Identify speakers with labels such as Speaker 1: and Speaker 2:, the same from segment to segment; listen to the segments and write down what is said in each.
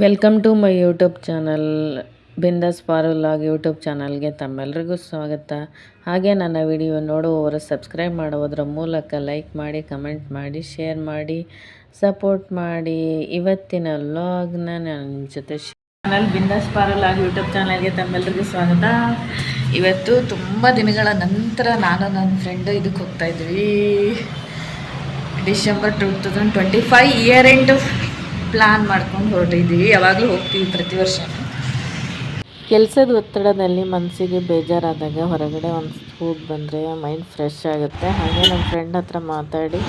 Speaker 1: Welcome to my YouTube channel. Bindaas ಪಾರುಲಾಗ್ YouTube ಚಾನಲ್ಗೆ ತಮ್ಮೆಲ್ಲರಿಗೂ ಸ್ವಾಗತ. ಹಾಗೆ ನನ್ನ ವಿಡಿಯೋ ನೋಡುವವರು ಸಬ್ಸ್ಕ್ರೈಬ್ ಮಾಡುವುದರ ಮೂಲಕ ಲೈಕ್ ಮಾಡಿ, ಕಮೆಂಟ್ ಮಾಡಿ, ಶೇರ್ ಮಾಡಿ, ಸಪೋರ್ಟ್ ಮಾಡಿ. ಇವತ್ತಿನ ವ್ಲಾಗ್ನ ನಾನು ನಿಮ್ಮ ಜೊತೆ ಚಾನಲ್ ಬಿಂದಾಸ್ ಪಾರುಲಾಗ್ ಯೂಟ್ಯೂಬ್ ಚಾನಲ್ಗೆ ತಮ್ಮೆಲ್ಲರಿಗೂ ಸ್ವಾಗತ. ಇವತ್ತು ತುಂಬ ದಿನಗಳ ನಂತರ ನಾನು ನನ್ನ ಫ್ರೆಂಡು ಇದಕ್ಕೆ ಹೋಗ್ತಾಯಿದ್ವಿ. ಡಿಸೆಂಬರ್ 2025 ಇಯರ್ ಎಂಡ್ ಪ್ಲ್ಯಾನ್ ಮಾಡ್ಕೊಂಡು ಹೊರಟಿದ್ದೀವಿ. ಯಾವಾಗಲೂ ಹೋಗ್ತೀವಿ ಪ್ರತಿ ವರ್ಷ. ಕೆಲಸದ ಒತ್ತಡದಲ್ಲಿ ಮನಸ್ಸಿಗೆ ಬೇಜಾರಾದಾಗ ಹೊರಗಡೆ ಒಂದು ಹೋಗಿ ಬಂದರೆ ಮೈಂಡ್ ಫ್ರೆಶ್ ಆಗುತ್ತೆ. ಹಾಗೆ ನಮ್ಮ ಫ್ರೆಂಡ್ ಹತ್ರ ಮಾತಾಡಿ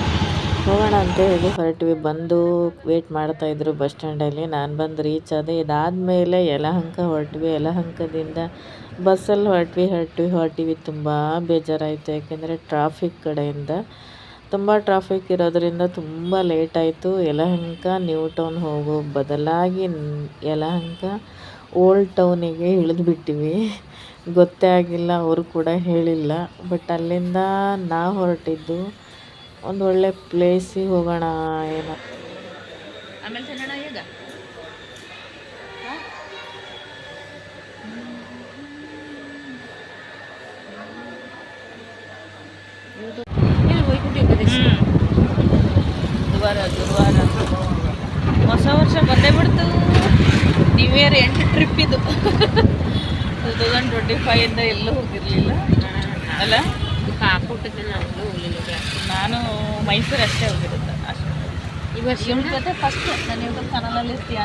Speaker 1: ಹೋಗೋಣ ಅಂತ ಹೇಳಿ ಹೊರಟ್ವಿ. ಬಂದು ವೇಟ್ ಮಾಡ್ತಾಯಿದ್ರು ಬಸ್ ಸ್ಟ್ಯಾಂಡಲ್ಲಿ. ನಾನು ಬಂದು ರೀಚ್ ಆದೆ. ಇದಾದಮೇಲೆ ಯಲಹಂಕ ಹೊರಟ್ವಿ. ಯಲಹಂಕದಿಂದ ಬಸ್ಸಲ್ಲಿ ಹೊರಟಿವಿ. ತುಂಬ ಬೇಜಾರಾಯಿತು, ಯಾಕೆಂದರೆ ಟ್ರಾಫಿಕ್ ಕಡೆಯಿಂದ ತುಂಬ ಟ್ರಾಫಿಕ್ ಇರೋದರಿಂದ ತುಂಬ ಲೇಟ್ ಆಯಿತು. ಯಲಹಂಕ ನ್ಯೂ ಟೌನ್ ಹೋಗೋ ಬದಲಾಗಿ ಯಲಹಂಕ ಓಲ್ಡ್ ಟೌನಿಗೆ ಇಳಿದ್ಬಿಟ್ಟಿವಿ. ಗೊತ್ತೇ ಆಗಿಲ್ಲ, ಅವರು ಕೂಡ ಹೇಳಿಲ್ಲ. ಬಟ್ ಅಲ್ಲಿಂದ ನಾವು ಹೊರಟಿದ್ದು ಒಂದು ಒಳ್ಳೆ ಪ್ಲೇಸಿಗೆ ಹೋಗೋಣ ಏನೋ. ಆಮೇಲೆ ತಿನ್ನೋಣ ಈಗ. ಗುರುವಾರ ಹೊಸ ವರ್ಷ ಬಂದೇ ಬಿಡ್ತು. ನ್ಯೂ ಇಯರ್ ಎಂಡ್ ಟ್ರಿಪ್ ಇದು. 2025 ಎಲ್ಲೂ ಹೋಗಿರಲಿಲ್ಲ ಅಲ್ಲ. ನಾನು ಮೈಸೂರು ಅಷ್ಟೇ ಹೋಗಿರುತ್ತೆ. ಅಷ್ಟೇ ಈ ವರ್ಷ ಜೊತೆ ಫಸ್ಟ್ ನಾನು ಯೂಟ್ಯೂಬ್ ಚಾನಲಲ್ಲಿ ಇರ್ತೀಯ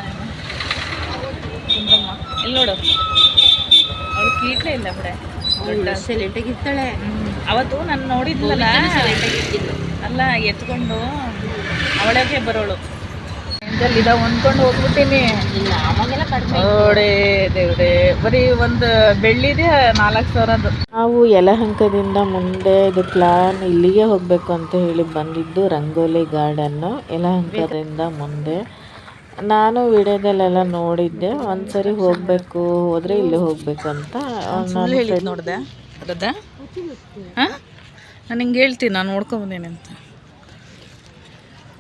Speaker 1: ಸುಂದ್ರಮ್ಮ. ಇಲ್ಲಿ ನೋಡು, ಅವಳು ಕೀಟ್ಲೇ ಇಲ್ಲ ಬಿಡೆ, ಸೆಲೆಕ್ಟಾಗಿರ್ತಾಳೆ. ಅವತ್ತು ನಾನು ನೋಡಿದ್ಲಲ್ಲ, ಅಲ್ಲ ಎತ್ಕೊಂಡು ಅವಳಕ್ಕೆ ಬರೋಳು ಇದ ಹೊಂದ್ಕೊಂಡು ಹೋಗ್ಬಿಟ್ಟಿನಿ. ನೋಡೇ ದೇವ್ರೆ, ಬರೀ ಒಂದು ಬೆಳ್ಳಿದೆ 4,000. ನಾವು ಯಲಹಂಕದಿಂದ ಮುಂದೆ ಇದು ಪ್ಲಾನ್ ಇಲ್ಲಿಗೆ ಹೋಗಬೇಕು ಅಂತ ಹೇಳಿ ಬಂದಿದ್ದು ರಂಗೋಲಿ ಗಾರ್ಡನ್ನು. ಯಲಹಂಕದಿಂದ ಮುಂದೆ ನಾನು ವಿಡಿಯೋದಲ್ಲೆಲ್ಲ ನೋಡಿದ್ದೆ. ಒಂದ್ಸರಿ ಹೋಗಬೇಕು, ಹೋದರೆ ಇಲ್ಲಿ ಹೋಗಬೇಕು ಅಂತ ನೋಡಿದೆ. ಅದಾ ನಾನು ಹಿಂಗೆ ಹೇಳ್ತೀನಿ, ನಾನು ನೋಡ್ಕೊಂಬಂದೇನೆ ಅಂತ.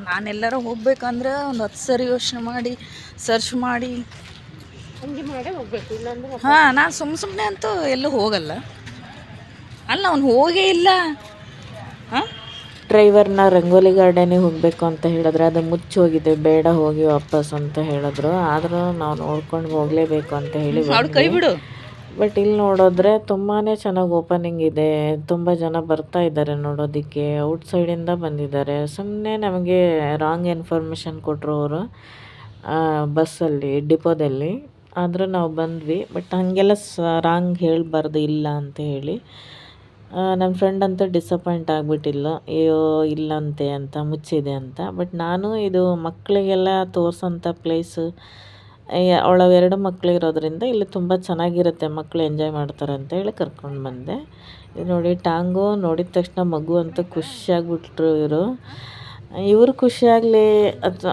Speaker 1: ನಾನೆಲ್ಲರೂ ಹೋಗ್ಬೇಕಂದ್ರೆ ಒಂದು 10 ಸರಿ ಯೋಚನೆ ಮಾಡಿ ಸರ್ಚ್ ಮಾಡಿ ಹೋಗ್ಬೇಕು. ಹಾಂ, ನಾನು ಸುಮ್ಮನೆ ಅಂತೂ ಎಲ್ಲೂ ಹೋಗಲ್ಲ. ಅಲ್ಲ, ಅವ್ನು ಹೋಗೇ ಇಲ್ಲ. ಹಾಂ, ಡ್ರೈವರ್ನ ರಂಗೋಲಿ ಗಾರ್ಡನಿಗೆ ಹೋಗಬೇಕು ಅಂತ ಹೇಳಿದ್ರೆ ಅದು ಮುಚ್ಚೋಗಿದೆ, ಬೇಡ ಹೋಗಿ ವಾಪಸ್ ಅಂತ ಹೇಳಿದ್ರು. ಆದರೂ ನಾವು ನೋಡ್ಕೊಂಡು ಹೋಗಲೇಬೇಕು ಅಂತ ಹೇಳಿ ಕೈ ಬಿಡು. ಬಟ್ ಇಲ್ಲಿ ನೋಡಿದ್ರೆ ತುಂಬಾ ಚೆನ್ನಾಗಿ ಓಪನಿಂಗ್ ಇದೆ. ತುಂಬ ಜನ ಬರ್ತಾ ಇದ್ದಾರೆ ನೋಡೋದಕ್ಕೆ. ಔಟ್ಸೈಡಿಂದ ಬಂದಿದ್ದಾರೆ. ಸುಮ್ಮನೆ ನಮಗೆ ರಾಂಗ್ ಇನ್ಫಾರ್ಮೇಷನ್ ಕೊಟ್ಟರು ಅವರು ಬಸ್ಸಲ್ಲಿ, ಡಿಪೋದಲ್ಲಿ. ಆದರೂ ನಾವು ಬಂದ್ವಿ. ಬಟ್ ಹಾಗೆಲ್ಲ ರಾಂಗ್ ಹೇಳಬಾರ್ದು ಇಲ್ಲ ಅಂತ ಹೇಳಿ. ನನ್ನ ಫ್ರೆಂಡ್ ಅಂತೂ ಡಿಸಪಾಯಿಂಟ್ ಆಗಿಬಿಟ್ಟಿಲ್ಲ, ಅಯ್ಯೋ ಇಲ್ಲಂತೆ ಅಂತ, ಮುಚ್ಚಿದೆ ಅಂತ. ಬಟ್ ನಾನು ಇದು ಮಕ್ಕಳಿಗೆಲ್ಲ ತೋರಿಸೋಂಥ ಪ್ಲೇಸು. ಅವಳ 2 ಮಕ್ಕಳಿರೋದ್ರಿಂದ ಇಲ್ಲಿ ತುಂಬ ಚೆನ್ನಾಗಿರುತ್ತೆ, ಮಕ್ಕಳು ಎಂಜಾಯ್ ಮಾಡ್ತಾರೆ ಅಂತ ಹೇಳಿ ಕರ್ಕೊಂಡು ಬಂದೆ. ಇದು ನೋಡಿ, ಟಾಂಗು ನೋಡಿದ ತಕ್ಷಣ ಮಗು ಅಂತೂ ಖುಷಿಯಾಗಿಬಿಟ್ರು ಇವರು ಖುಷಿಯಾಗಲಿ,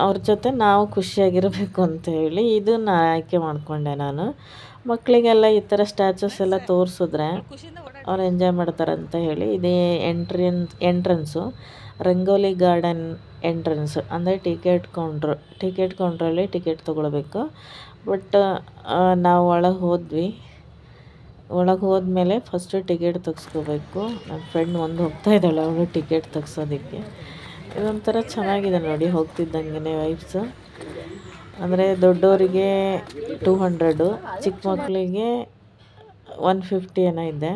Speaker 1: ಅವ್ರ ಜೊತೆ ನಾವು ಖುಷಿಯಾಗಿರಬೇಕು ಅಂತ ಹೇಳಿ ಇದನ್ನು ಆಯ್ಕೆ ಮಾಡಿಕೊಂಡೆ ನಾನು. ಮಕ್ಕಳಿಗೆಲ್ಲ ಈ ಥರ ಸ್ಟ್ಯಾಚುಸ್ ಎಲ್ಲ ತೋರಿಸಿದ್ರೆ ಅವ್ರು ಎಂಜಾಯ್ ಮಾಡ್ತಾರೆ ಅಂತ ಹೇಳಿ. ಇದೇ ಎಂಟ್ರೆನ್ಸು ರಂಗೋಲಿ ಗಾರ್ಡನ್ ಎಂಟ್ರೆನ್ಸ್. ಅಂದರೆ ಟಿಕೆಟ್ ಕೌಂಟ್ರಲ್ಲಿ ಟಿಕೆಟ್ ತೊಗೊಳ್ಬೇಕು. ಬಟ್ ನಾವು ಒಳಗೆ ಹೋದ್ವಿ. ಒಳಗೆ ಹೋದ್ಮೇಲೆ ಫಸ್ಟು ಟಿಕೆಟ್ ತೆಗ್ಸ್ಕೋಬೇಕು. ನನ್ನ ಫ್ರೆಂಡ್ ಒಂದು ಹೋಗ್ತಾ ಇದ್ದಾಳೆ ಅವಳು ಟಿಕೆಟ್ ತೆಗ್ಸೋದಕ್ಕೆ. ಇದೊಂಥರ ಚೆನ್ನಾಗಿದೆ ನೋಡಿ, ಹೋಗ್ತಿದ್ದಂಗೆ ವೈಬ್ಸು. ಅಂದರೆ ದೊಡ್ಡವರಿಗೆ 200, ಚಿಕ್ಕ ಮಕ್ಕಳಿಗೆ 150 ಏನೋ ಇದೆ.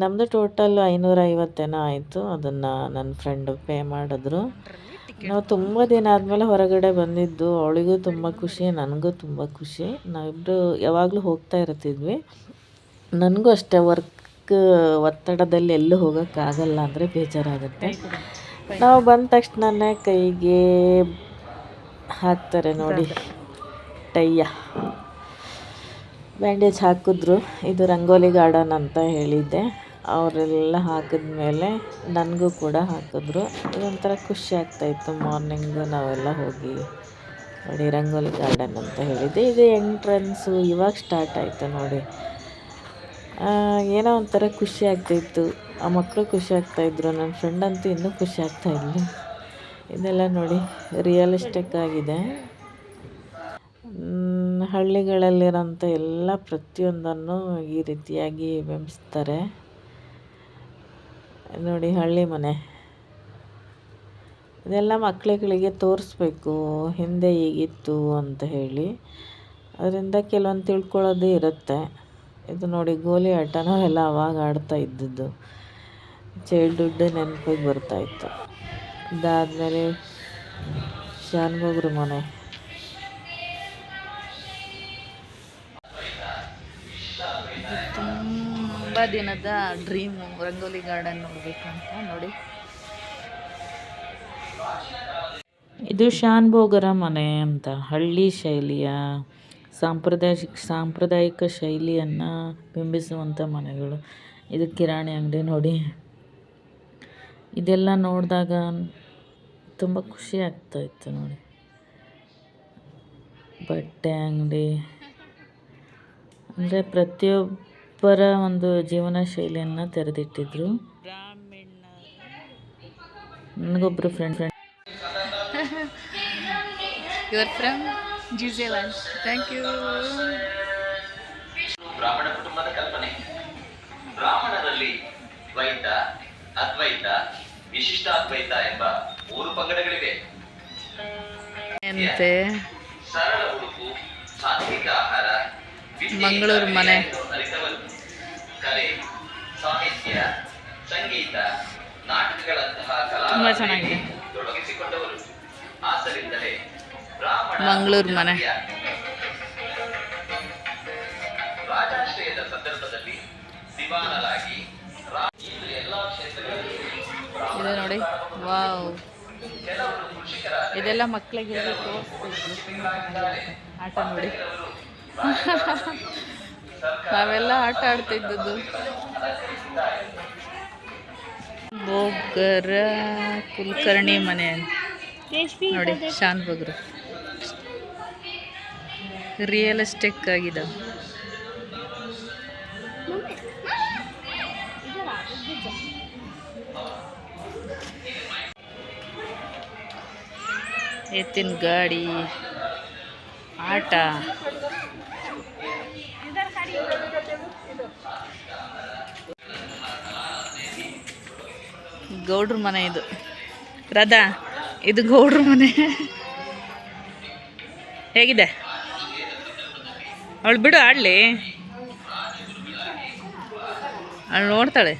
Speaker 1: ನಮ್ಮದು ಟೋಟಲ್ 550 ಏನೋ ಆಯಿತು. ಅದನ್ನು ನನ್ನ ಫ್ರೆಂಡು ಪೇ ಮಾಡಿದ್ರು. ನಾವು ತುಂಬ ದಿನ ಆದಮೇಲೆ ಹೊರಗಡೆ ಬಂದಿದ್ದು. ಅವಳಿಗೂ ತುಂಬ ಖುಷಿ, ನನಗೂ ತುಂಬ ಖುಷಿ. ನಾವಿಬ್ಬರು ಯಾವಾಗಲೂ ಹೋಗ್ತಾ ಇರ್ತಿದ್ವಿ. ನನಗೂ ಅಷ್ಟೇ, ವರ್ಕ್ ಒತ್ತಡದಲ್ಲಿ ಎಲ್ಲೂ ಹೋಗೋಕ್ಕಾಗಲ್ಲ, ಅಂದರೆ ಬೇಜಾರಾಗುತ್ತೆ. ನಾವು ಬಂದ ತಕ್ಷಣನೇ ಕೈಗೆ ಹಾಕ್ತಾರೆ ನೋಡಿ ಟೈಯ, ಬ್ಯಾಂಡೇಜ್ ಹಾಕಿದ್ರು. ಇದು ರಂಗೋಲಿ ಗಾರ್ಡನ್ ಅಂತ ಹೇಳಿದ್ದೆ. ಅವರೆಲ್ಲ ಹಾಕಿದ್ಮೇಲೆ ನನಗೂ ಕೂಡ ಹಾಕಿದ್ರು. ಇದೊಂಥರ ಖುಷಿ ಆಗ್ತಾಯಿತ್ತು. ಮಾರ್ನಿಂಗು ನಾವೆಲ್ಲ ಹೋಗಿ ನೋಡಿ ರಂಗೋಲಿ ಗಾರ್ಡನ್ ಅಂತ ಹೇಳಿದ್ದೆ. ಇದು ಎಂಟ್ರೆನ್ಸು ಇವಾಗ ಸ್ಟಾರ್ಟ್ ಆಯಿತು ನೋಡಿ. ಏನೋ ಒಂಥರ ಖುಷಿ ಆಗ್ತಾಯಿತ್ತು. ಆ ಮಕ್ಕಳು ಖುಷಿ ಆಗ್ತಾಯಿದ್ರು. ನನ್ನ ಫ್ರೆಂಡ್ ಅಂತೂ ಇನ್ನೂ ಖುಷಿ ಆಗ್ತಾಯಿದ್ಲು. ಇದೆಲ್ಲ ನೋಡಿ ರಿಯಲಿಸ್ಟಿಕ್ ಆಗಿದೆ.
Speaker 2: ಹಳ್ಳಿಗಳಲ್ಲಿರೋಂಥ ಎಲ್ಲ ಪ್ರತಿಯೊಂದನ್ನು ಈ ರೀತಿಯಾಗಿ ಬಿಂಬಿಸ್ತಾರೆ. ನೋಡಿ ಹಳ್ಳಿ ಮನೆ, ಇದೆಲ್ಲ ಮಕ್ಕಳುಗಳಿಗೆ ತೋರಿಸ್ಬೇಕು ಹಿಂದೆ ಹೀಗಿತ್ತು ಅಂತ ಹೇಳಿ. ಅದರಿಂದ ಕೆಲವೊಂದು ತಿಳ್ಕೊಳ್ಳೋದು ಇರುತ್ತೆ. ಇದು ನೋಡಿ ಗೋಲಿ ಆಟ ನಾವೆಲ್ಲ ಅವಾಗ ಆಡ್ತಾ ಇದ್ದದ್ದು, ಚೈಲ್ಡ್ಹುಡ್ ನೆನಪಿಗೆ ಬರ್ತಾಯಿತ್ತು. ಇದಾದಮೇಲೆ ಶಾನುಭೋಗ್ರ ಮನೆ.
Speaker 1: ತುಂಬ ದಿನದ ಡ್ರೀಮು ರಂಗೋಲಿ ಗಾರ್ಡನ್ ನೋಡಬೇಕು ಅಂತ. ನೋಡಿ
Speaker 2: ಇದು ಶಾನುಭೋಗರ ಮನೆ ಅಂತ, ಹಳ್ಳಿ ಶೈಲಿಯ ಸಾಂಪ್ರದಾಯಿಕ ಶೈಲಿಯನ್ನು ಬಿಂಬಿಸುವಂಥ ಮನೆಗಳು. ಇದು ಕಿರಾಣಿ ಅಂಗಡಿ ನೋಡಿ. ಇದೆಲ್ಲ ನೋಡಿದಾಗ ತುಂಬ ಖುಷಿ ಆಗ್ತಾಯಿತ್ತು ನೋಡಿ. ಬಟ್ಟೆ ಅಂಗಡಿ ಅಂದರೆ ಪ್ರತಿಯೊಬ್ಬರ ಒಂದು ಜೀವನ ಶೈಲಿಯನ್ನು ತೆರೆದಿಟ್ಟಿದ್ರು. ನನಗೊಬ್ಬರು friend
Speaker 1: your from New Zealand. Thank you.
Speaker 3: ಬ್ರಾಹ್ಮಣ ಕುಟುಂಬದ ಕಲ್ಪನೆ. ಬ್ರಾಹ್ಮಣರಲ್ಲಿ ದ್ವೈತ, ಅದ್ವೈತ, ವಿಶಿಷ್ಟಾದ್ವೈತ ಎಂಬ 3 ಪಂಗಡಗಳಿವೆ.
Speaker 1: ಅಂತೆ
Speaker 3: ಸರಳ ಉಡುಪು, ಸಾತ್ವಿಕ ಆಹಾರ,
Speaker 1: ಮಂಗಳೂರು ಮನೆ.
Speaker 3: ಅರಿತವರು, ಕಲೆ, ಸಾಹಿತ್ಯ, ಸಂಗೀತ, ನಾಟಕಗಳಂತಹ
Speaker 1: ತುಂಬಾ ಚೆನ್ನಾಗಿದೆ.
Speaker 3: ತೊಡಗಿಸಿಕೊಂಡವರು. ಆಸರಿಂದಲೇ ಬ್ರಾಹ್ಮಣ
Speaker 1: ಮಂಗಳೂರು ಮನೆ.
Speaker 3: ರಾಜಾಶ್ರಯದ ಸಂದರ್ಭದಲ್ಲಿ ದಿವಾನರಾಗಿ ಎಲ್ಲಾ ಕ್ಷೇತ್ರಗಳಲ್ಲಿ
Speaker 1: ಇದೆ ನೋಡಿ. ವಾವ್,
Speaker 3: ಕೆಲವರು ಕೃಷಿಕರ
Speaker 1: ಇದೆಲ್ಲ ಮಕ್ಕಳಿಗೆ ತೋರಿಸ್ಬೇಕು. ಆಟ ನೋಡಿ. ನಾವೆಲ್ಲ ಆಟ ಆಡ್ತಿದ್ದದ್ದು. ಬೋಗರ ಕುಲಕರ್ಣಿ ಮನೆ ನೋಡಿ. ಶಾನುಭೋಗ್ರು ರಿಯಲಿಸ್ಟಿಕ್ ಆಗಿದೆ. ಎತ್ತಿನ ಗಾಡಿ, ಆಟ. ಗೌಡ್ರ ಮನೆ ಇದು. ರಾಧಾ, ಇದು ಗೌಡ್ರ ಮನೆ. ಹೇಗಿದೆ? ಅವಳು ಬಿಡು ಆಡಲಿ, ಅವಳು ನೋಡ್ತಾಳೆ.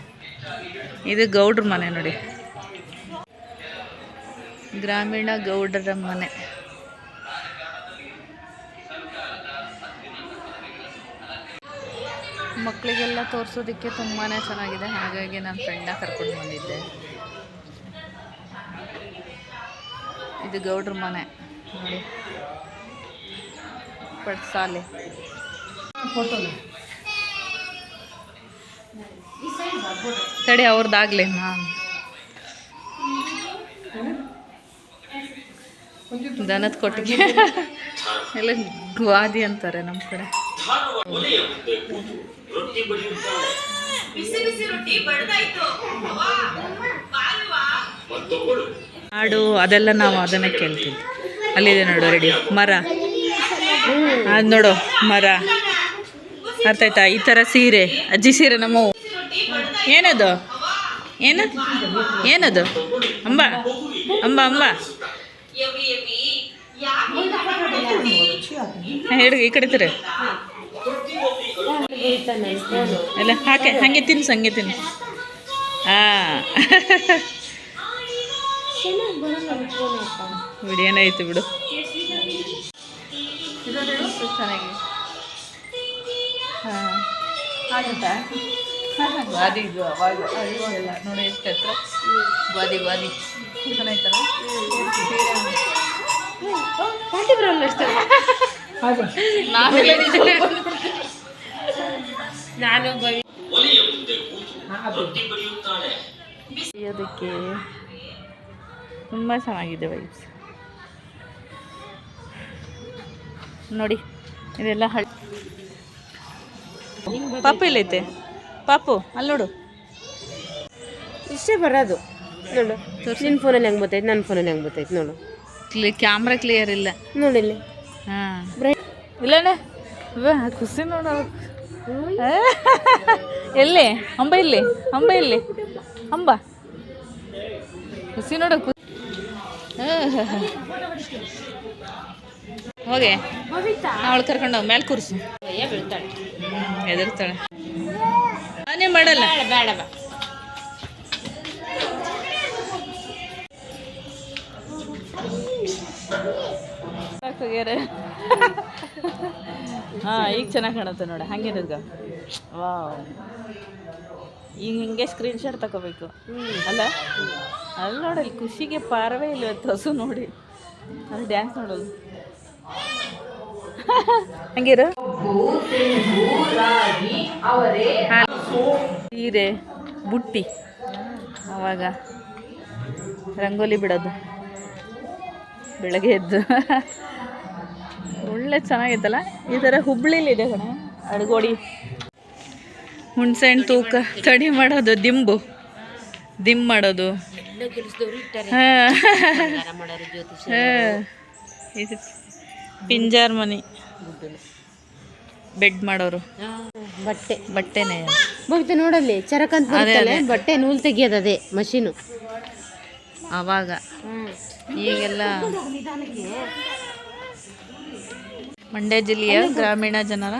Speaker 1: ಇದು ಗೌಡ್ರ ಮನೆ ನೋಡಿ. ಗ್ರಾಮೀಣ ಗೌಡರ ಮನೆ. ಮಕ್ಕಳಿಗೆಲ್ಲ ತೋರಿಸೋದಕ್ಕೆ ತುಂಬಾ ಚೆನ್ನಾಗಿದೆ. ಹಾಗಾಗಿ ನನ್ನ ಫ್ರೆಂಡ್ನ ಕರ್ಕೊಂಡು ಬಂದಿದ್ದೆ. ಇದು ಗೌಡ್ರ ಮನೆ ನೋಡಿ. ಪಡ್ಸಾಲೆ ತಡಿ, ಅವ್ರದ್ದಾಗಲಿ. ನಾನು ದನದ ಕೊಟ್ಟಿಗೆ ಎಲ್ಲ ಗ್ವಾದಿ ಅಂತಾರೆ ನಮ್ಮ ಕಡೆ. ಹಾಡು ಅದೆಲ್ಲ ನಾವು ಅದನ್ನೇ ಕೇಳ್ತೀವಿ. ಅಲ್ಲಿದೆ ನೋಡು ರೆಡಿ ಮರ. ಅದು ನೋಡು ಮರ. ಅರ್ಥ ಆಯ್ತಾ? ಈ ಥರ ಸೀರೆ, ಅಜ್ಜಿ ಸೀರೆ ನಮ್ಮವು. ಏನದು? ಏನದು? ಅಂಬ ಅಂಬ ಅಂಬ ಹೇಳಿ. ಈ ಕಡೆ ತೀರ ಎಲ್ಲ ಹಾಗೆ ಹಂಗೆ ತಿನ್ಸು, ಹಂಗೆ ತಿನ್ಸು. ಬಿಡಿ, ಏನಾಯ್ತು ಬಿಡು. ಚೆನ್ನಾಗಿ ಆಗುತ್ತಾ? ಗಾದಿ ಇದು ಅವಾಗ ಇವಾಗೆಲ್ಲ ನೋಡಿ ಎಷ್ಟು ಹತ್ರ ಗಾದಿ ಚೆನ್ನಾಯ್ತಲ್ಲ. ಅದಕ್ಕೆ ತುಂಬ ಚೆನ್ನಾಗಿದೆ ವೈಬ್ಸ್ ನೋಡಿ. ಇದೆಲ್ಲ ಪಾಪು ಎಲ್ಲೈತೆ? ಪಾಪು ಅಲ್ಲಿ ನೋಡು.
Speaker 4: ಇಷ್ಟೇ ಬರೋದು ನೋಡು. ನಿನ್ನ ಫೋನಲ್ಲಿ ಹೆಂಗೆ ಬರ್ತೈತೆ, ನನ್ನ ಫೋನಲ್ಲಿ ಹೆಂಗೆ ಬರ್ತೈತೆ ನೋಡು.
Speaker 1: ಕ್ಯಾಮ್ರಾ ಕ್ಲಿಯರ್ ಇಲ್ಲ
Speaker 4: ನೋಡಿಲ್ಲಿ.
Speaker 1: ಹಾಂ ಇಲ್ಲಣ್ಣ ಖುಷಿ ನೋಡ ಎಲ್ಲಿ ಅಂಬ ಇಲ್ಲಿ ಅಂಬ ಖುಷಿ ನೋಡ ಹೋಗೆ ಅವಳು ಕರ್ಕೊಂಡು ಹೋಗಿ ಮೇಲೆ ಕೂರಿಸು ಎದುರ್ತಾಳೆ ನಾನೇ ಮಾಡಲ್ಲ ಬೇಡ ಹಾಂ ಈಗ ಚೆನ್ನಾಗಿ ಕಾಣುತ್ತೆ ನೋಡಿ ಹಾಗೆ ದುರ್ಗ ವಾವ್ ಈಗ ಹಿಂಗೆ ಸ್ಕ್ರೀನ್ಶಾಟ್ ತಗೋಬೇಕು ಅಲ್ಲ ಅಲ್ಲಿ ನೋಡಲ್ಲಿ ಖುಷಿಗೆ ಪಾರವೇ ಇಲ್ಲ ಹಸು ನೋಡಿ ಅಲ್ಲಿ ಡ್ಯಾನ್ಸ್ ನೋಡೋದು ಹಂಗಿರು ಸೀರೆ ಬುಟ್ಟಿ ಅವಾಗ ರಂಗೋಲಿ ಬಿಡೋದು ಬೆಳಗ್ಗೆ ಎದ್ದು ಒಳ್ಳೆ ಚೆನ್ನಾಗಿತ್ತಲ್ಲ ಈ ಥರ ಹುಬ್ಳಿಲಿದೆ ಕಣೆ ಅಡ್ಗೋಡಿ ಹುಣ್ಸೆಹಣ್ಣು ತೂಕ ತಡಿ ಮಾಡೋದು ದಿಮ್ ಮಾಡೋದು ಇದು ಪಿಂಜಾರ್ ಮನೆ ಬೆಡ್ ಮಾಡೋರು ಬಟ್ಟೆನೇ
Speaker 4: ಹೋಗ್ತಾ ನೋಡಲ್ಲಿ ಚರಕಂತ ಬರ್ತಲ್ಲ ಬಟ್ಟೆ ನೂಲ್ ತೆಗಿಯೋದು ಅದೇ ಮಷೀನು
Speaker 1: ಆವಾಗ ಈಗೆಲ್ಲ ಮಂಡ್ಯ ಜಿಲ್ಲೆಯ ಗ್ರಾಮೀಣ ಜನರ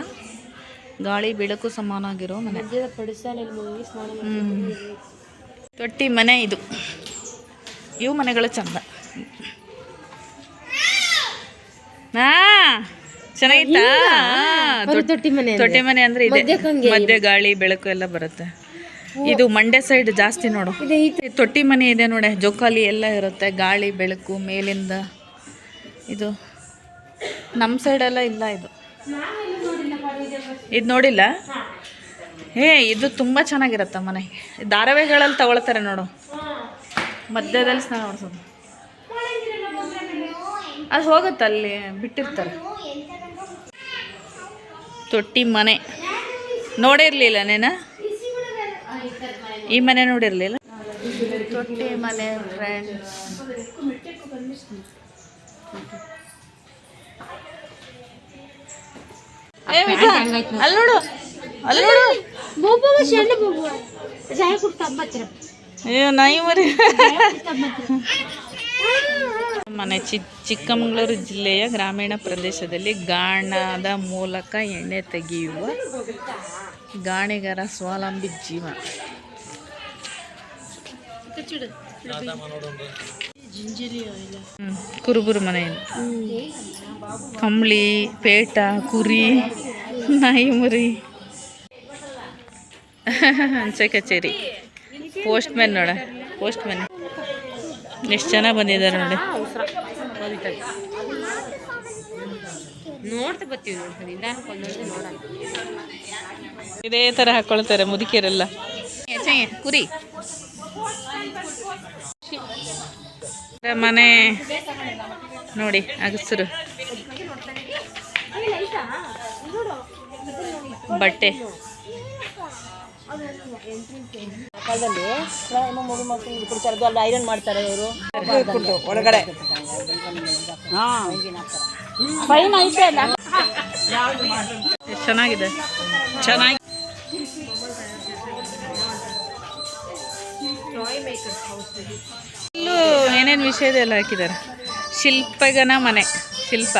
Speaker 1: ಗಾಳಿ ಬೆಳಕು ಸಮಾನಾಗಿರೋ ಮನೆ. ತೊಟ್ಟಿ ಮನೆ ಇದು. ಇವು ಮನೆಗಳು ಚಂದ. ಚೆನ್ನಾಗಿತ್ತಾ? ತೊಟ್ಟಿ ಮನೆ ಅಂದ್ರೆ ಇದೆ, ಮಧ್ಯೆ ಗಾಳಿ ಬೆಳಕು ಎಲ್ಲ ಬರುತ್ತೆ. ಇದು ಮಂಡ್ಯ ಸೈಡ್ ಜಾಸ್ತಿ ನೋಡು. ತೊಟ್ಟಿ ಮನೆ ಇದೆ ನೋಡಿ, ಜೋಕಾಲಿ ಎಲ್ಲ ಇರುತ್ತೆ, ಗಾಳಿ ಬೆಳಕು ಮೇಲಿಂದ. ಇದು ನಮ್ಮ ಸೈಡೆಲ್ಲ ಇಲ್ಲ. ಇದು ನೋಡಿಲ್ಲ. ಇದು ತುಂಬ ಚೆನ್ನಾಗಿರುತ್ತೆ ಮನೆ. ಧಾರಾವಾಹಿಗಳಲ್ಲಿ ತಗೊಳ್ತಾರೆ ನೋಡು, ಮಧ್ಯದಲ್ಲಿ ಸ್ನಾನ ಮಾಡಿಸೋದು. ಅದು ಹೋಗುತ್ತೆ, ಅಲ್ಲಿ ಬಿಟ್ಟಿರ್ತಾರೆ. ತೊಟ್ಟಿ ಮನೆ ನೋಡಿರಲಿಲ್ಲ ನೀನು? ಈ ಮನೆ ನೋಡಿರಲಿಲ್ಲ? ತೊಟ್ಟಿ ಮನೆ ಫ್ರೆಂಡ್ಸ್. ಅಲ್ಲಿ ನೋಡು, ಅಲ್ಲಿ ನೋಡು. ಅಯ್ಯೋ ನಾಯಿ ಮರಿ. ಮನೆ ಚಿಕ್ಕಮಗಳೂರು ಜಿಲ್ಲೆಯ ಗ್ರಾಮೀಣ ಪ್ರದೇಶದಲ್ಲಿ ಗಾಣದ ಮೂಲಕ ಎಣ್ಣೆ ತೆಗೆಯುವ ಗಾಣಿಗರ ಸ್ವಾವಲಂಬಿ ಜೀವನ. ಕುರುಬುರು ಮನೆ, ಕಂಬಳಿ, ಪೇಟ, ಕುರಿ, ನಾಯಿ ಮರಿ. ಅಂಚೆ ಕಚೇರಿ. ಪೋಸ್ಟ್ ಮ್ಯಾನ್ ನೋಡ, ಪೋಸ್ಟ್ ಮ್ಯಾನ್ ಎಷ್ಟು ಜನ ಬಂದಿದ್ದಾರೆ ನೋಡಿ. ಇದೇ ಥರ ಹಾಕೊಳ್ತಾರೆ ಮುದುಕಿಯರೆಲ್ಲ. ಕುರಿ ಮನೆ ನೋಡಿ, ಅಗಸರು, ಬಟ್ಟೆ. ಐರನ್ ಮಾಡ್ತಾರೆ ಅವರು ಒಳಗಡೆ. ಚೆನ್ನಾಗಿದೆ, ಚೆನ್ನಾಗಿ. ಇಲ್ಲೂ ಏನೇನು ವಿಷಯದೆಲ್ಲ ಹಾಕಿದ್ದಾರೆ. ಶಿಲ್ಪಗನ ಮನೆ, ಶಿಲ್ಪ.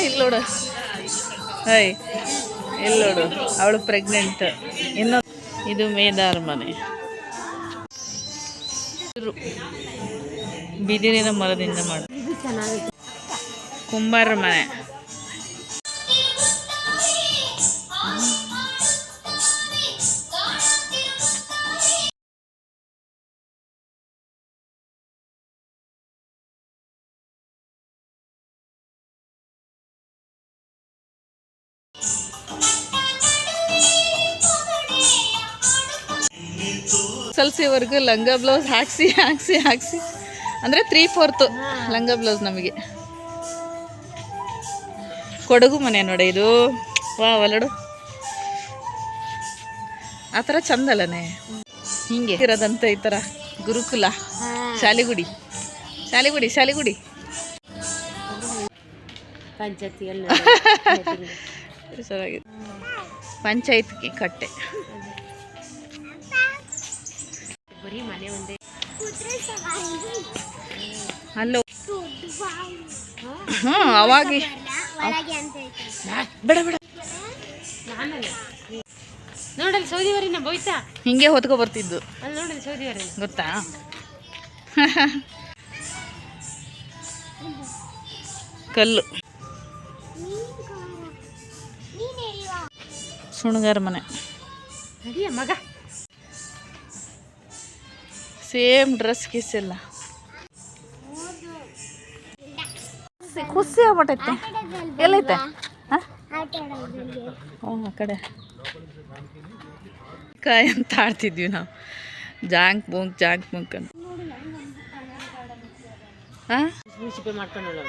Speaker 1: ಇಲ್ಲೋಡು, ಇಲ್ಲೋಡು, ಅವಳು ಪ್ರೆಗ್ನೆಂಟ್. ಇದು ಮೇದಾರ ಮನೆ. ಬಿದಿರಿನ ಮರದಿಂದ ಮಾಡಿ. ಕುಂಬಾರ ಮನೆ. SLCವರೆಗೂ ಲಂಗ ಬ್ಲೌಸ್ ಹಾಕ್ಸಿ ಅಂದರೆ 3/4 ಲಂಗ ಬ್ಲೌಸ್ ನಮಗೆ. ಕೊಡಗು ಮನೆ ನೋಡಿ ಇದು. ವಾ ಒಲಡು ಆ ಥರ ಚಂದಲ್ಲನೇ. ಹಿಂಗೆ ಇರೋದಂತ ಈ ಥರ ಗುರುಕುಲ ಶಾಲಿಗುಡಿ ಶಾಲಿಗುಡಿ ಶಾಲಿಗುಡಿ
Speaker 4: ಪಂಚಾಯತಿಯಲ್ಲಿ
Speaker 1: ಚೆನ್ನಾಗಿದೆ ಪಂಚಾಯತ್ಗೆ ಕಟ್ಟೆ
Speaker 4: ಬರೀ ಮನೆ ಒಂದೇ
Speaker 1: ಅಲ್ಲೋ ಹ್ಞೂ ಅವಾಗ ಬೇಡ ಬೇಡ
Speaker 4: ನೋಡಲ್ಲಿ ಸೌದಿವರಿನ ಬೋಯ್ತಾ
Speaker 1: ಹಿಂಗೆ ಹೊತ್ಕೊ ಬರ್ತಿದ್ದು
Speaker 4: ಅಲ್ಲಿ ನೋಡಲ್ಲಿ ಸೌದಿವರಿ
Speaker 1: ಗೊತ್ತಾ ಕಲ್ಲು ಸುಣಗಾರ ಮನೆ
Speaker 4: ಅಡಿಯ ಮಗ
Speaker 1: ಸೇಮ್ ಡ್ರೆಸ್ ಕಿಸ್ ಎಲ್ಲ ಖುಷಿ ಆಗ್ಬಿಟ್ಟೈತೆ ಎಲ್ಲೈತೆ ಹ್ಞೂ ಆ ಕಡೆ ಕಾಯಿ ಅಂತ ಆಡ್ತಿದ್ವಿ ನಾವು ಜಾಂಕ್ ಬುಂಕ್ ಅಂತ ಹಾಂ
Speaker 4: ಮುನ್ಸಿಪಲ್ ಮಾಡ್ಕೊಂಡು